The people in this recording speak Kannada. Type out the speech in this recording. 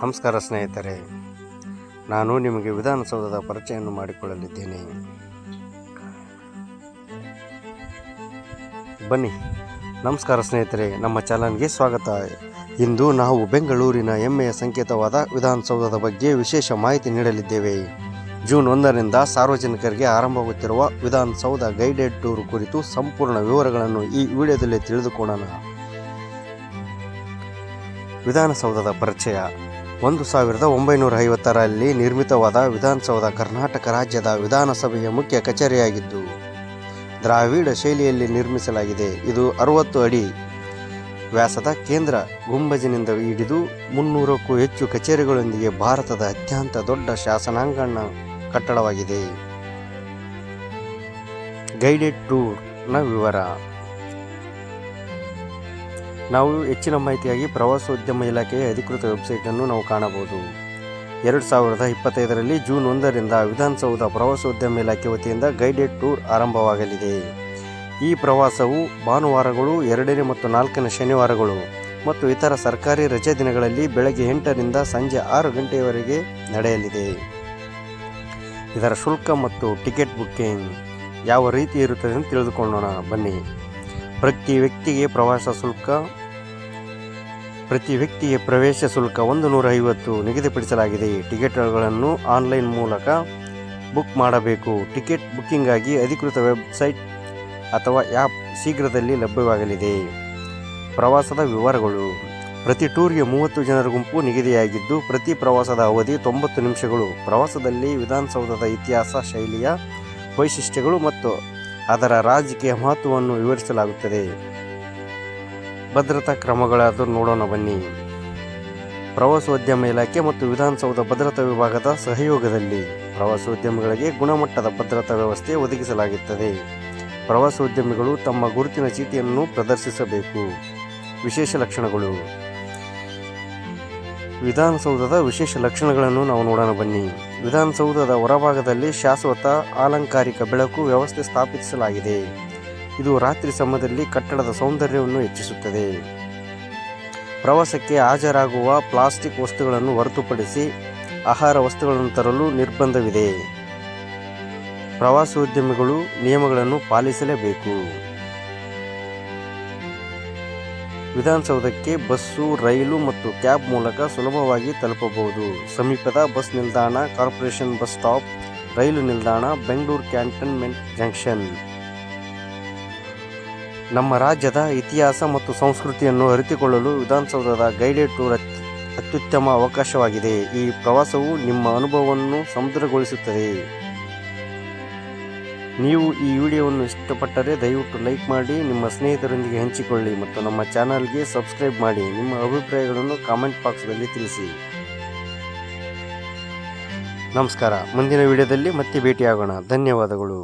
ನಮಸ್ಕಾರ ಸ್ನೇಹಿತರೆ, ನಾನು ನಿಮಗೆ ವಿಧಾನಸೌಧದ ಪರಿಚಯವನ್ನು ಮಾಡಿಕೊಳ್ಳಲಿದ್ದೇನೆ. ಬನ್ನಿ. ನಮಸ್ಕಾರ ಸ್ನೇಹಿತರೆ, ನಮ್ಮ ಚಾನಲ್ಗೆ ಸ್ವಾಗತ. ಇಂದು ನಾವು ಬೆಂಗಳೂರಿನ ಹೆಮ್ಮೆಯ ಸಂಕೇತವಾದ ವಿಧಾನಸೌಧದ ಬಗ್ಗೆ ವಿಶೇಷ ಮಾಹಿತಿ ನೀಡಲಿದ್ದೇವೆ. ಜೂನ್ 1ರಿಂದ ಸಾರ್ವಜನಿಕರಿಗೆ ಆರಂಭವಾಗುತ್ತಿರುವ ವಿಧಾನಸೌಧ ಗೈಡೆಡ್ ಟೂರ್ ಕುರಿತು ಸಂಪೂರ್ಣ ವಿವರಗಳನ್ನು ಈ ವಿಡಿಯೋದಲ್ಲಿ ತಿಳಿದುಕೊಳ್ಳೋಣ. ವಿಧಾನಸೌಧದ ಪರಿಚಯ. 1950ರಲ್ಲಿ ನಿರ್ಮಿತವಾದ ವಿಧಾನಸೌಧ ಕರ್ನಾಟಕ ರಾಜ್ಯದ ವಿಧಾನಸಭೆಯ ಮುಖ್ಯ ಕಚೇರಿಯಾಗಿದ್ದು ದ್ರಾವಿಡ ಶೈಲಿಯಲ್ಲಿ ನಿರ್ಮಿಸಲಾಗಿದೆ. ಇದು 60 ಅಡಿ ವ್ಯಾಸದ ಕೇಂದ್ರ ಗುಂಬಜಿನಿಂದ ಹಿಡಿದು 300ಕ್ಕೂ ಹೆಚ್ಚು ಕಚೇರಿಗಳೊಂದಿಗೆ ಭಾರತದ ಅತ್ಯಂತ ದೊಡ್ಡ ಶಾಸನಾಂಗಣ ಕಟ್ಟಡವಾಗಿದೆ. ಗೈಡೆಡ್ ಟೂರ್ನ ವಿವರ. ನಾವು ಹೆಚ್ಚಿನ ಮಾಹಿತಿಯಾಗಿ ಪ್ರವಾಸೋದ್ಯಮ ಇಲಾಖೆಯ ಅಧಿಕೃತ ವೆಬ್ಸೈಟನ್ನು ನಾವು ಕಾಣಬಹುದು. 2025ರಲ್ಲಿ ಜೂನ್ 1ರಿಂದ ವಿಧಾನಸೌಧ ಪ್ರವಾಸೋದ್ಯಮ ಇಲಾಖೆ ವತಿಯಿಂದ ಗೈಡೆಡ್ ಟೂರ್ ಆರಂಭವಾಗಲಿದೆ. ಈ ಪ್ರವಾಸವು ಭಾನುವಾರಗಳು, 2ನೇ ಮತ್ತು 4ನೇ ಶನಿವಾರಗಳು ಮತ್ತು ಇತರ ಸರ್ಕಾರಿ ರಜೆ ದಿನಗಳಲ್ಲಿ ಬೆಳಗ್ಗೆ 8ರಿಂದ ಸಂಜೆ 6 ಗಂಟೆಯವರೆಗೆ ನಡೆಯಲಿದೆ. ಇದರ ಶುಲ್ಕ ಮತ್ತು ಟಿಕೆಟ್ ಬುಕ್ಕಿಂಗ್ ಯಾವ ರೀತಿ ಇರುತ್ತದೆ ಎಂದು ತಿಳಿದುಕೊಳ್ಳೋಣ. ಬನ್ನಿ. ಪ್ರತಿ ವ್ಯಕ್ತಿಗೆ ಪ್ರವೇಶ ಶುಲ್ಕ 150 ನಿಗದಿಪಡಿಸಲಾಗಿದೆ. ಟಿಕೆಟ್ಗಳನ್ನು ಆನ್ಲೈನ್ ಮೂಲಕ ಬುಕ್ ಮಾಡಬೇಕು. ಟಿಕೆಟ್ ಬುಕ್ಕಿಂಗಾಗಿ ಅಧಿಕೃತ ವೆಬ್ಸೈಟ್ ಅಥವಾ ಆ್ಯಪ್ ಶೀಘ್ರದಲ್ಲಿ ಲಭ್ಯವಾಗಲಿದೆ. ಪ್ರವಾಸದ ವಿವರಗಳು. ಪ್ರತಿ ಟೂರ್ಗೆ 30 ಜನರ ಗುಂಪು ನಿಗದಿಯಾಗಿದ್ದು ಪ್ರತಿ ಪ್ರವಾಸದ ಅವಧಿ 90 ನಿಮಿಷಗಳು. ಪ್ರವಾಸದಲ್ಲಿ ವಿಧಾನಸೌಧದ ಇತಿಹಾಸ, ಶೈಲಿಯ ವೈಶಿಷ್ಟ್ಯಗಳು ಮತ್ತು ಅದರ ರಾಜಕೀಯ ಮಹತ್ವವನ್ನು ವಿವರಿಸಲಾಗುತ್ತದೆ. ಭದ್ರತಾ ಕ್ರಮಗಳಾದರೂ ನೋಡೋಣ ಬನ್ನಿ. ಪ್ರವಾಸೋದ್ಯಮ ಇಲಾಖೆ ಮತ್ತು ವಿಧಾನಸೌಧ ಭದ್ರತಾ ವಿಭಾಗದ ಸಹಯೋಗದಲ್ಲಿ ಪ್ರವಾಸೋದ್ಯಮಿಗಳಿಗೆ ಗುಣಮಟ್ಟದ ಭದ್ರತಾ ವ್ಯವಸ್ಥೆ ಒದಗಿಸಲಾಗುತ್ತದೆ. ಪ್ರವಾಸೋದ್ಯಮಿಗಳು ತಮ್ಮ ಗುರುತಿನ ಚೀಟಿಯನ್ನು ಪ್ರದರ್ಶಿಸಬೇಕು. ವಿಶೇಷ ಲಕ್ಷಣಗಳು. ವಿಧಾನಸೌಧದ ವಿಶೇಷ ಲಕ್ಷಣಗಳನ್ನು ನಾವು ನೋಡೋಣ ಬನ್ನಿ. ವಿಧಾನಸೌಧದ ಹೊರಭಾಗದಲ್ಲಿ ಶಾಶ್ವತ ಅಲಂಕಾರಿಕ ಬೆಳಕು ವ್ಯವಸ್ಥೆ ಸ್ಥಾಪಿಸಲಾಗಿದೆ. ಇದು ರಾತ್ರಿ ಸಮಯದಲ್ಲಿ ಕಟ್ಟಡದ ಸೌಂದರ್ಯವನ್ನು ಹೆಚ್ಚಿಸುತ್ತದೆ. ಪ್ರವಾಸಕ್ಕೆ ಹಾಜರಾಗುವ ಪ್ಲಾಸ್ಟಿಕ್ ವಸ್ತುಗಳನ್ನು ಹೊರತುಪಡಿಸಿ ಆಹಾರ ವಸ್ತುಗಳನ್ನು ತರಲು ನಿರ್ಬಂಧವಿದೆ. ಪ್ರವಾಸೋದ್ಯಮಿಗಳು ನಿಯಮಗಳನ್ನು ಪಾಲಿಸಲೇಬೇಕು. ವಿಧಾನಸೌಧಕ್ಕೆ ಬಸ್ಸು, ರೈಲು ಮತ್ತು ಕ್ಯಾಬ್ ಮೂಲಕ ಸುಲಭವಾಗಿ ತಲುಪಬಹುದು. ಸಮೀಪದ ಬಸ್ ನಿಲ್ದಾಣ ಕಾರ್ಪೊರೇಷನ್ ಬಸ್ ಸ್ಟಾಪ್, ರೈಲು ನಿಲ್ದಾಣ ಬೆಂಗಳೂರು ಕ್ಯಾಂಟನ್ಮೆಂಟ್ ಜಂಕ್ಷನ್. ನಮ್ಮ ರಾಜ್ಯದ ಇತಿಹಾಸ ಮತ್ತು ಸಂಸ್ಕೃತಿಯನ್ನು ಅರಿತುಕೊಳ್ಳಲು ವಿಧಾನಸೌಧದ ಗೈಡೆಡ್ ಟೂರ್ ಅತ್ಯುತ್ತಮ ಅವಕಾಶವಾಗಿದೆ. ಈ ಪ್ರವಾಸವು ನಿಮ್ಮ ಅನುಭವವನ್ನು ಸಮೃದ್ಧಗೊಳಿಸುತ್ತದೆ. ನೀವು ಈ ವಿಡಿಯೋವನ್ನು ಇಷ್ಟಪಟ್ಟರೆ ದಯವಿಟ್ಟು ಲೈಕ್ ಮಾಡಿ, ನಿಮ್ಮ ಸ್ನೇಹಿತರೊಂದಿಗೆ ಹಂಚಿಕೊಳ್ಳಿ ಮತ್ತು ನಮ್ಮ ಚಾನಲ್ಗೆ ಸಬ್ಸ್ಕ್ರೈಬ್ ಮಾಡಿ. ನಿಮ್ಮ ಅಭಿಪ್ರಾಯಗಳನ್ನು ಕಾಮೆಂಟ್ ಬಾಕ್ಸ್ನಲ್ಲಿ ತಿಳಿಸಿ. ನಮಸ್ಕಾರ. ಮುಂದಿನ ವಿಡಿಯೋದಲ್ಲಿ ಮತ್ತೆ ಭೇಟಿಯಾಗೋಣ. ಧನ್ಯವಾದಗಳು.